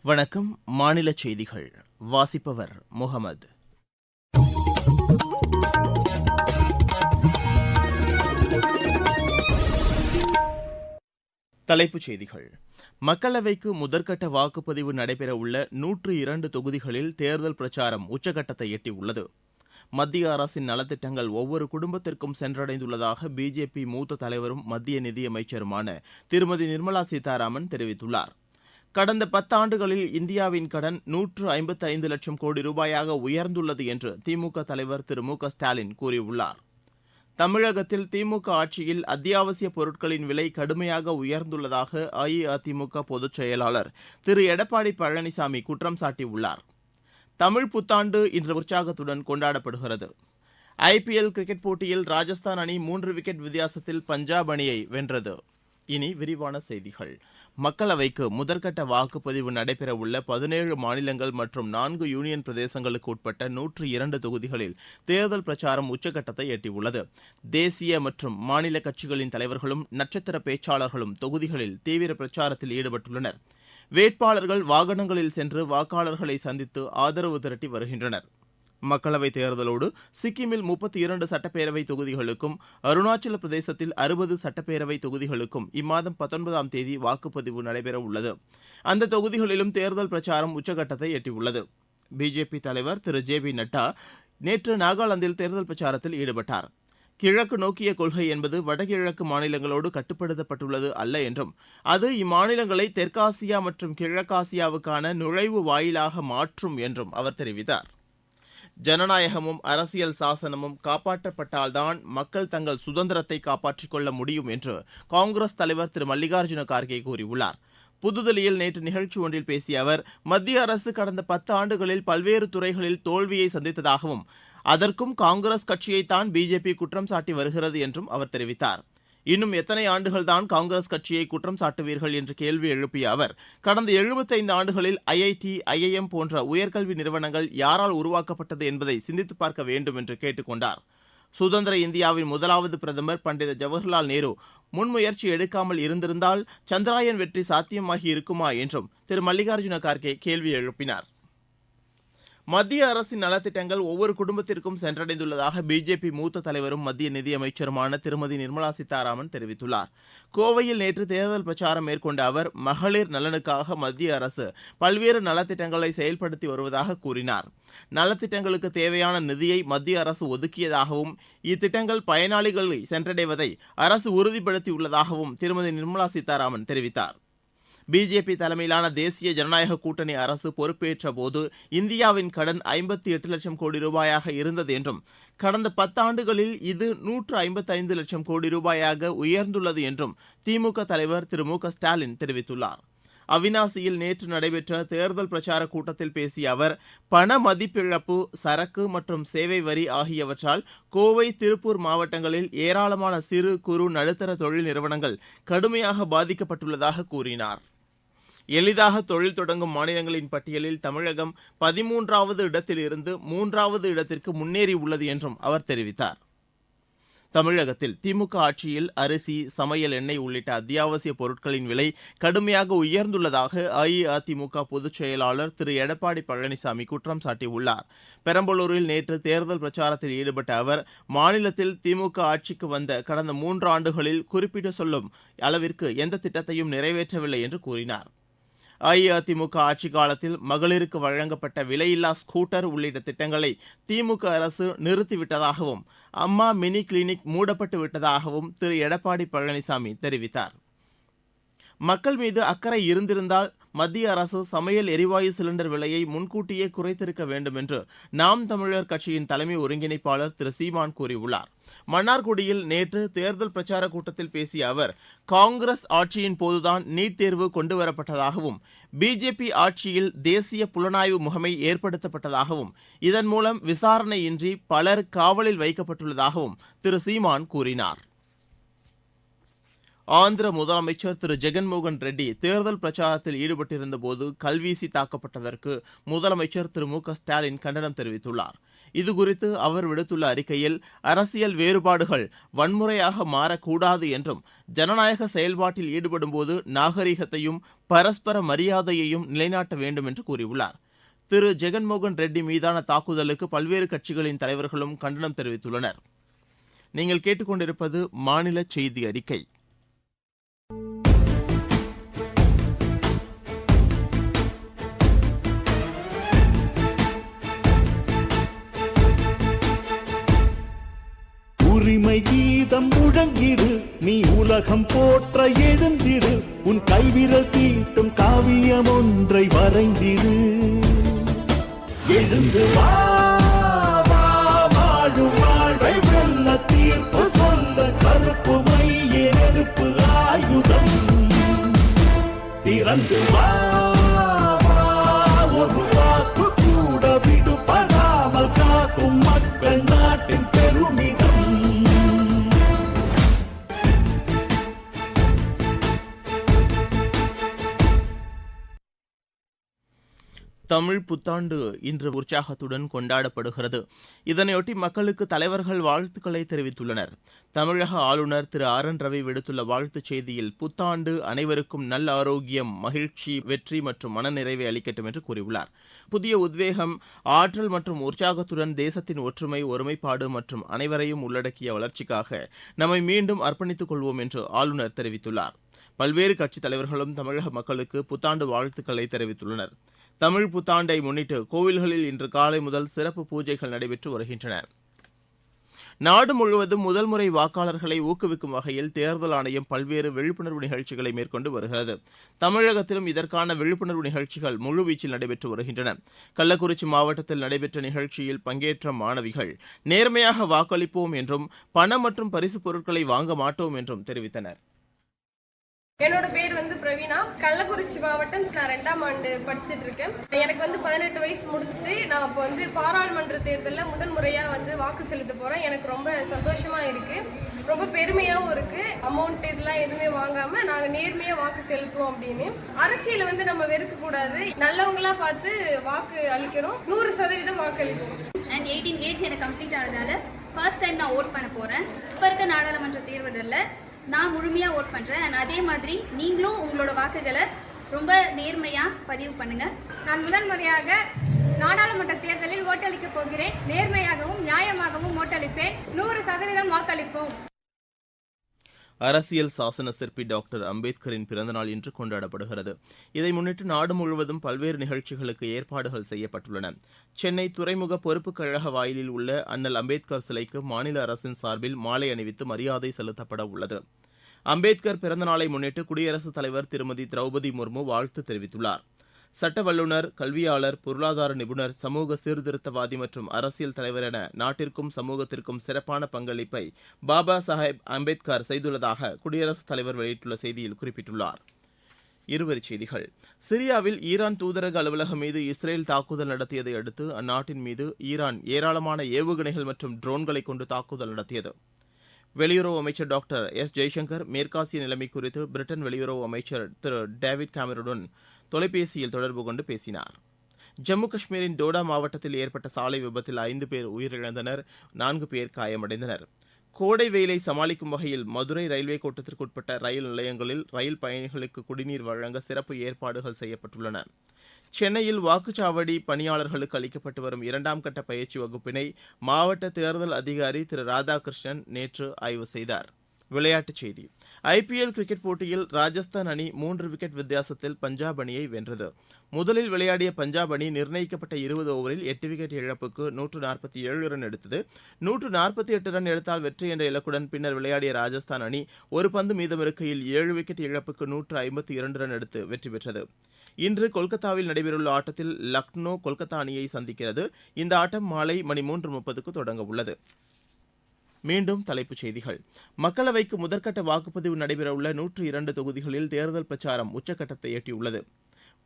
வணக்கம். மாநில செய்திகள் வாசிப்பவர் முகமது. தலைப்புச் செய்திகள். மக்களவைக்கு முதற்கட்ட வாக்குப்பதிவு நடைபெறவுள்ள 102 தொகுதிகளில் தேர்தல் பிரச்சாரம் உச்சகட்டத்தை எட்டியுள்ளது. மத்திய அரசின் நலத்திட்டங்கள் ஒவ்வொரு குடும்பத்திற்கும் சென்றடைந்துள்ளதாக பிஜேபி மூத்த தலைவரும் மத்திய நிதியமைச்சருமான திருமதி நிர்மலா சீதாராமன் தெரிவித்துள்ளார். கடந்த 10 ஆண்டுகளில் இந்தியாவின் கடன் 155 லட்சம் கோடி ரூபாயாக உயர்ந்துள்ளது என்று திமுக தலைவர் திரு மு க ஸ்டாலின் கூறியுள்ளார். தமிழகத்தில் திமுக ஆட்சியில் அத்தியாவசிய பொருட்களின் விலை கடுமையாக உயர்ந்துள்ளதாக அஇஅதிமுக பொதுச் செயலாளர் திரு எடப்பாடி பழனிசாமி குற்றம் சாட்டியுள்ளார். தமிழ் புத்தாண்டு இன்று உற்சாகத்துடன் கொண்டாடப்படுகிறது. ஐபிஎல் கிரிக்கெட் போட்டியில் ராஜஸ்தான் அணி 3 விக்கெட் வித்தியாசத்தில் பஞ்சாப் அணியை வென்றது. இனி விரிவான செய்திகள். மக்களவைக்கு முதற்கட்ட வாக்குப்பதிவு நடைபெறவுள்ள 17 மாநிலங்கள் மற்றும் 4 யூனியன் பிரதேசங்களுக்கு உட்பட்ட 102 தொகுதிகளில் தேர்தல் பிரச்சாரம் உச்சகட்டத்தை எட்டியுள்ளது. தேசிய மற்றும் மாநில கட்சிகளின் தலைவர்களும் நட்சத்திர பேச்சாளர்களும் தொகுதிகளில் தீவிர பிரச்சாரத்தில் ஈடுபட்டுள்ளனர். வேட்பாளர்கள் வாகனங்களில் சென்று வாக்காளர்களை சந்தித்து ஆதரவு திரட்டி வருகின்றனர். மக்களவைத் தேர்தலோடு சிக்கிமில் 32 சட்டப்பேரவை தொகுதிகளுக்கும் அருணாச்சல பிரதேசத்தில் 60 சட்டப்பேரவை தொகுதிகளுக்கும் இம்மாதம் 19ஆம் தேதி வாக்குப்பதிவு நடைபெறவுள்ளது. அந்த தொகுதிகளிலும் தேர்தல் பிரச்சாரம் உச்சகட்டத்தை எட்டியுள்ளது. பிஜேபி தலைவர் திரு ஜே பி நட்டா நேற்று நாகாலாந்தில் தேர்தல் பிரச்சாரத்தில் ஈடுபட்டார். கிழக்கு நோக்கிய கொள்கை என்பது வடகிழக்கு மாநிலங்களோடு கட்டுப்படுத்தப்பட்டுள்ளது அல்ல என்றும் அது இம்மாநிலங்களை தெற்காசியா மற்றும் கிழக்காசியாவுக்கான நுழைவு வாயிலாக மாற்றும் என்றும் அவர் தெரிவித்தார். ஜனநாயகமும் அரசியல் சாசனமும் காப்பாற்றப்பட்டால்தான் மக்கள் தங்கள் சுதந்திரத்தை காப்பாற்றிக் கொள்ள முடியும் என்று காங்கிரஸ் தலைவர் திரு மல்லிகார்ஜுன கார்கே கூறியுள்ளார். புதுதில்லியில் நேற்று நிகழ்ச்சி ஒன்றில் பேசிய அவர், மத்திய அரசு கடந்த 10 ஆண்டுகளில் பல்வேறு துறைகளில் தோல்வியை சந்தித்ததாகவும் அதற்கும் காங்கிரஸ் கட்சியைத்தான் பிஜேபி குற்றம் சாட்டி வருகிறது என்றும் அவர் தெரிவித்தார். இன்னும் எத்தனை ஆண்டுகள்தான் காங்கிரஸ் கட்சியை குற்றம் சாட்டுவீர்கள் என்று கேள்வி எழுப்பிய அவர், கடந்த 75 ஆண்டுகளில் ஐஐடி, ஐஐஎம் போன்ற உயர்கல்வி நிறுவனங்கள் யாரால் உருவாக்கப்பட்டது என்பதை சிந்தித்துப் பார்க்க வேண்டும் என்று கேட்டுக் கொண்டார். சுதந்திர இந்தியாவின் முதலாவது பிரதமர் பண்டித ஜவஹர்லால் நேரு முன்முயற்சி எடுக்காமல் இருந்திருந்தால் சந்திராயன் வெற்றி சாத்தியமாகி இருக்குமா என்றும் திரு மல்லிகார்ஜுன கார்கே கேள்வி எழுப்பினார். மத்திய அரசின் நலத்திட்டங்கள் ஒவ்வொரு குடும்பத்திற்கும் சென்றடைந்துள்ளதாக பிஜேபி மூத்த தலைவரும் மத்திய நிதியமைச்சருமான திருமதி நிர்மலா சீதாராமன் தெரிவித்துள்ளார். கோவையில் நேற்று தேர்தல் பிரச்சாரம் மேற்கொண்ட அவர், மகளிர் நலனுக்காக மத்திய அரசு பல்வேறு நலத்திட்டங்களை செயல்படுத்தி வருவதாக கூறினார். நலத்திட்டங்களுக்கு தேவையான நிதியை மத்திய அரசு ஒதுக்கியதாகவும் இத்திட்டங்கள் பயனாளிகளை சென்றடைவதை அரசு உறுதிப்படுத்தியுள்ளதாகவும் திருமதி நிர்மலா சீதாராமன் தெரிவித்தார். பிஜேபி தலைமையிலான தேசிய ஜனநாயக கூட்டணி அரசு பொறுப்பேற்ற போது இந்தியாவின் கடன் 58 லட்சம் கோடி ரூபாயாக இருந்தது என்றும் கடந்த 10 ஆண்டுகளில் இது 155 லட்சம் கோடி ரூபாயாக உயர்ந்துள்ளது என்றும் திமுக தலைவர் திரு மு க ஸ்டாலின் தெரிவித்துள்ளார். அவினாசியில் நேற்று நடைபெற்ற தேர்தல் பிரச்சார கூட்டத்தில் பேசிய அவர், பண மதிப்பிழப்பு, சரக்கு மற்றும் சேவை வரி ஆகியவற்றால் கோவை, திருப்பூர் மாவட்டங்களில் ஏராளமான சிறு குறு நடுத்தர தொழில் நிறுவனங்கள் கடுமையாக பாதிக்கப்பட்டுள்ளதாக கூறினார். எளிதாக தொழில் தொடங்கும் மாநிலங்களின் பட்டியலில் தமிழகம் 13வது இடத்தில் இருந்து 3வது இடத்திற்கு முன்னேறியுள்ளது என்றும் அவர் தெரிவித்தார். தமிழகத்தில் திமுக ஆட்சியில் அரிசி, சமையல் எண்ணெய் உள்ளிட்ட அத்தியாவசிய பொருட்களின் விலை கடுமையாக உயர்ந்துள்ளதாக அஇஅதிமுக பொதுச் செயலாளர் திரு எடப்பாடி பழனிசாமி குற்றம் சாட்டியுள்ளார். பெரம்பலூரில் நேற்று தேர்தல் பிரச்சாரத்தில் ஈடுபட்ட அவர், மாநிலத்தில் திமுக ஆட்சிக்கு வந்த கடந்த 3 ஆண்டுகளில் குறிப்பிட்டு சொல்லும் அளவிற்கு எந்த திட்டத்தையும் நிறைவேற்றவில்லை என்று கூறினார். அஇஅதிமுக ஆட்சி காலத்தில் மகளிருக்கு வழங்கப்பட்ட விலையில்லா ஸ்கூட்டர் உள்ளிட்ட திட்டங்களை திமுக அரசு நிறுத்திவிட்டதாகவும் அம்மா மினி கிளினிக் மூடப்பட்டு விட்டதாகவும் திரு எடப்பாடி பழனிசாமி தெரிவித்தார். மக்கள் மீது அக்கறை இருந்திருந்தால் மத்திய அரசு சமையல் எரிவாயு சிலிண்டர் விலையை முன்கூட்டியே குறைத்திருக்க வேண்டும் என்று நாம் தமிழர் கட்சியின் தலைமை ஒருங்கிணைப்பாளர் திரு சீமான் கூறியுள்ளார். மன்னார்குடியில் நேற்று தேர்தல் பிரச்சார கூட்டத்தில் பேசிய அவர், காங்கிரஸ் ஆட்சியின் போதுதான் நீட் தேர்வு கொண்டுவரப்பட்டதாகவும் பிஜேபி ஆட்சியில் தேசிய புலனாய்வு முகமை ஏற்படுத்தப்பட்டதாகவும் இதன் மூலம் விசாரணையின்றி பலர் காவலில் வைக்கப்பட்டுள்ளதாகவும் திரு சீமான் கூறினார். ஆந்திர முதலமைச்சர் திரு ஜெகன்மோகன் ரெட்டி தேர்தல் பிரச்சாரத்தில் ஈடுபட்டிருந்த போது கல்வீசி தாக்கப்பட்டதற்கு முதலமைச்சர் திரு மு க ஸ்டாலின் கண்டனம் தெரிவித்துள்ளார். இதுகுறித்து அவர் விடுத்துள்ள அறிக்கையில், அரசியல் வேறுபாடுகள் வன்முறையாக மாறக்கூடாது என்றும், ஜனநாயக செயல்பாட்டில் ஈடுபடும்போது நாகரிகத்தையும் பரஸ்பர மரியாதையையும் நிலைநாட்ட வேண்டும் என்று கூறியுள்ளார். திரு ஜெகன்மோகன் ரெட்டி மீதான தாக்குதலுக்கு பல்வேறு கட்சிகளின் தலைவர்களும் கண்டனம் தெரிவித்துள்ளனர். நீங்கள் கேட்டுக்கொண்டிருப்பது மாநில செய்தி அறிக்கை. உரிமை கீதம் முழங்கிடு, நீ உலகம் போற்ற எழுந்திடு, உன் கைவிரல் தீட்டும் காவியம் ஒன்றை வரைந்திடு. எழுந்து வா, வாழும் வாழ்வை வெல்ல, தீர்ப்பு சொல்ல, கருப்பு மைய நெருப்பு ஆயுதம். திறந்து வா, ஒரு வாக்கு கூட விடுபடாமல் காக்கும் மக்கள் நாட்டின் பெருமிதம். தமிழ் புத்தாண்டு இன்று உற்சாகத்துடன் கொண்டாடப்படுகிறது. இதனையொட்டி மக்களுக்கு தலைவர்கள் வாழ்த்துக்களை தெரிவித்துள்ளனர். தமிழக ஆளுநர் திரு ஆர் என் ரவி விடுத்துள்ள வாழ்த்துச் செய்தியில், புத்தாண்டு அனைவருக்கும் நல்ல ஆரோக்கியம், மகிழ்ச்சி, வெற்றி மற்றும் மனநிறைவை அளிக்கட்டும் என்று கூறியுள்ளார். புதிய உத்வேகம், ஆற்றல் மற்றும் உற்சாகத்துடன் தேசத்தின் ஒற்றுமை, ஒருமைப்பாடு மற்றும் அனைவரையும் உள்ளடக்கிய வளர்ச்சிக்காக நம்மை மீண்டும் அர்ப்பணித்துக் கொள்வோம் என்று ஆளுநர் தெரிவித்துள்ளார். பல்வேறு கட்சித் தலைவர்களும் தமிழக மக்களுக்கு புத்தாண்டு வாழ்த்துக்களை தெரிவித்துள்ளனர். தமிழ் புத்தாண்டை முன்னிட்டு கோவில்களில் இன்று காலை முதல் சிறப்பு பூஜைகள் நடைபெற்று வருகின்றன. நாடு முழுவதும் முதல் முறை வாக்காளர்களை ஊக்குவிக்கும் வகையில் தேர்தல் ஆணையம் பல்வேறு விழிப்புணர்வு நிகழ்ச்சிகளை மேற்கொண்டு வருகிறது. தமிழகத்திலும் இதற்கான விழிப்புணர்வு நிகழ்ச்சிகள் முழுவீச்சில் நடைபெற்று வருகின்றன. கள்ளக்குறிச்சி மாவட்டத்தில் நடைபெற்ற நிகழ்ச்சியில் பங்கேற்ற மாணவிகள் நேர்மையாக வாக்களிப்போம் என்றும், பணம் மற்றும் பரிசுப் பொருட்களை வாங்க மாட்டோம் என்றும் தெரிவித்தனர். என்னோட பேர் பிரவீனா. கள்ளக்குறிச்சி மாவட்டம். நான் 2ஆம் ஆண்டு படிச்சுட்டு இருக்கேன். எனக்கு 18 வயசு முடிச்சு. நான் இப்போ பாராளுமன்ற தேர்தலில் முதல் முறையாக வாக்கு செலுத்த போறேன். எனக்கு ரொம்ப சந்தோஷமா இருக்கு, ரொம்ப பெருமையாகவும் இருக்கு. அமௌண்ட் இதெல்லாம் எதுவுமே வாங்காம நாங்கள் நேர்மையாக வாக்கு செலுத்துவோம் அப்படின்னு. அரசியலை நம்ம வெறுக்க கூடாது, நல்லவங்களா பார்த்து வாக்கு அளிக்கணும். 100% வாக்கு அளிக்கணும். அண்ட் 18 ஏஜ் எனக்கு கம்ப்ளீட் ஆனதால ஃபர்ஸ்ட் டைம் நான் ஓட் பண்ண போறேன். இப்போ இருக்க நாடாளுமன்ற தேர்தலில் நான் முழுமையாக ஓட் பண்ணுறேன். அண்ட் அதே மாதிரி நீங்களும் உங்களோட வாக்குகளை ரொம்ப நேர்மையாக பதிவு பண்ணுங்கள். நான் முதல் முறையாக நாடாளுமன்ற தேர்தலில் ஓட்டளிக்கப் போகிறேன். நேர்மையாகவும் நியாயமாகவும் ஓட்டளிப்பேன். 100% வாக்களிப்போம். அரசியல் சாசன சிற்பி டாக்டர் அம்பேத்கரின் பிறந்தநாள் இன்று கொண்டாடப்படுகிறது. இதை முன்னிட்டு நாடு முழுவதும் பல்வேறு நிகழ்ச்சிகளுக்கு ஏற்பாடுகள் செய்யப்பட்டுள்ளன. சென்னை துறைமுக பொறுப்புக் கழக வாயிலில் உள்ள அண்ணல் அம்பேத்கர் சிலைக்கு மாநில அரசின் சார்பில் மாலை அணிவித்து மரியாதை செலுத்தப்பட உள்ளது. அம்பேத்கர் பிறந்தநாளை முன்னிட்டு குடியரசுத் தலைவர் திருமதி திரௌபதி முர்மு வாழ்த்து தெரிவித்துள்ளார். சட்ட வல்லுநர், கல்வியாளர், பொருளாதார நிபுணர், சமூக சீர்திருத்தவாதி மற்றும் அரசியல் தலைவர் என நாட்டிற்கும் சமூகத்திற்கும் சிறப்பான பங்களிப்பை பாபா சாஹேப் அம்பேத்கர் செய்துள்ளதாக குடியரசுத் தலைவர் வெளியிட்டுள்ள செய்தியில் குறிப்பிட்டுள்ளார். இருவரிச் செய்திகள். சிரியாவில் ஈரான் தூதரக அலுவலகம் மீது இஸ்ரேல் தாக்குதல் நடத்தியதை அடுத்து அந்நாட்டின் மீது ஈரான் ஏராளமான ஏவுகணைகள் மற்றும் ட்ரோன்களை கொண்டு தாக்குதல் நடத்தியது. வெளியுறவு அமைச்சர் டாக்டர் எஸ் ஜெய்சங்கர் மேற்காசிய நிலைமை குறித்து பிரிட்டன் வெளியுறவு அமைச்சர் திரு டேவிட் கேமருடன் தொலைபேசியில் தொடர்பு கொண்டு பேசினார். ஜம்மு காஷ்மீரின் டோடா மாவட்டத்தில் ஏற்பட்ட சாலை விபத்தில் 5 பேர் உயிரிழந்தனர், 4 பேர் காயமடைந்தனர். கோடை வெயிலை சமாளிக்கும் வகையில் மதுரை ரயில்வே கோட்டத்திற்குட்பட்ட ரயில் நிலையங்களில் ரயில் பயணிகளுக்கு குடிநீர் வழங்க சிறப்பு ஏற்பாடுகள் செய்யப்பட்டுள்ளன. சென்னையில் வாக்குச்சாவடி பணியாளர்களுக்கு அளிக்கப்பட்டு வரும் 2ஆம் கட்ட பயிற்சி வகுப்பினை மாவட்ட தேர்தல் அதிகாரி திரு ராதாகிருஷ்ணன் நேற்று ஆய்வு செய்தார். விளையாட்டுச் செய்தி. ஐபிஎல் கிரிக்கெட் போட்டியில் ராஜஸ்தான் அணி 3 விக்கெட் வித்தியாசத்தில் பஞ்சாப் அணியை வென்றது. முதலில் விளையாடிய பஞ்சாப் அணி நிர்ணயிக்கப்பட்ட 20 ஓவரில் 8 விக்கெட் இழப்புக்கு 147 ரன் எடுத்தது. 148 ரன் எடுத்தால் வெற்றி என்ற இலக்குடன் பின்னர் விளையாடிய ராஜஸ்தான் அணி ஒரு பந்து மீதமிருக்கையில் 7 விக்கெட் இழப்புக்கு 152 ரன் எடுத்து வெற்றி பெற்றது. இன்று கொல்கத்தாவில் நடைபெறவுள்ள ஆட்டத்தில் லக்னோ கொல்கத்தா அணியை சந்திக்கிறது. இந்த ஆட்டம் மாலை மணி 3:30க்கு தொடங்க உள்ளது. மீண்டும் தலைப்புச் செய்திகள். மக்களவைக்கு முதற்கட்ட வாக்குப்பதிவு நடைபெறவுள்ள 102 தொகுதிகளில் தேர்தல் பிரச்சாரம் உச்சக்கட்டத்தை எட்டியுள்ளது.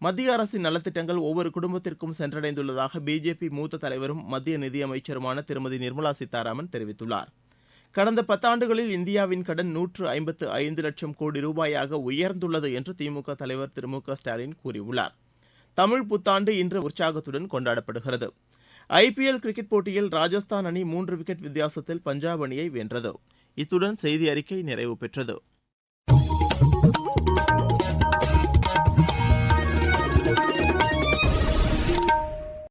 மத்திய அரசின் நலத்திட்டங்கள் ஒவ்வொரு குடும்பத்திற்கும் சென்றடைந்துள்ளதாக பிஜேபி மூத்த தலைவரும் மத்திய நிதியமைச்சருமான திருமதி நிர்மலா சீதாராமன் தெரிவித்துள்ளார். கடந்த 10 ஆண்டுகளில் இந்தியாவின் கடன் 155 லட்சம் கோடி ரூபாயாக உயர்ந்துள்ளது என்று திமுக தலைவர் திரு மு க ஸ்டாலின் கூறியுள்ளார். தமிழ் புத்தாண்டு இன்று உற்சாகத்துடன் கொண்டாடப்படுகிறது. ஐபிஎல் கிரிக்கெட் போட்டியில் ராஜஸ்தான் அணி 3 விக்கெட் வித்தியாசத்தில் பஞ்சாப் அணியை வென்றது. இத்துடன் செய்தி அறிக்கை நிறைவு பெற்றது.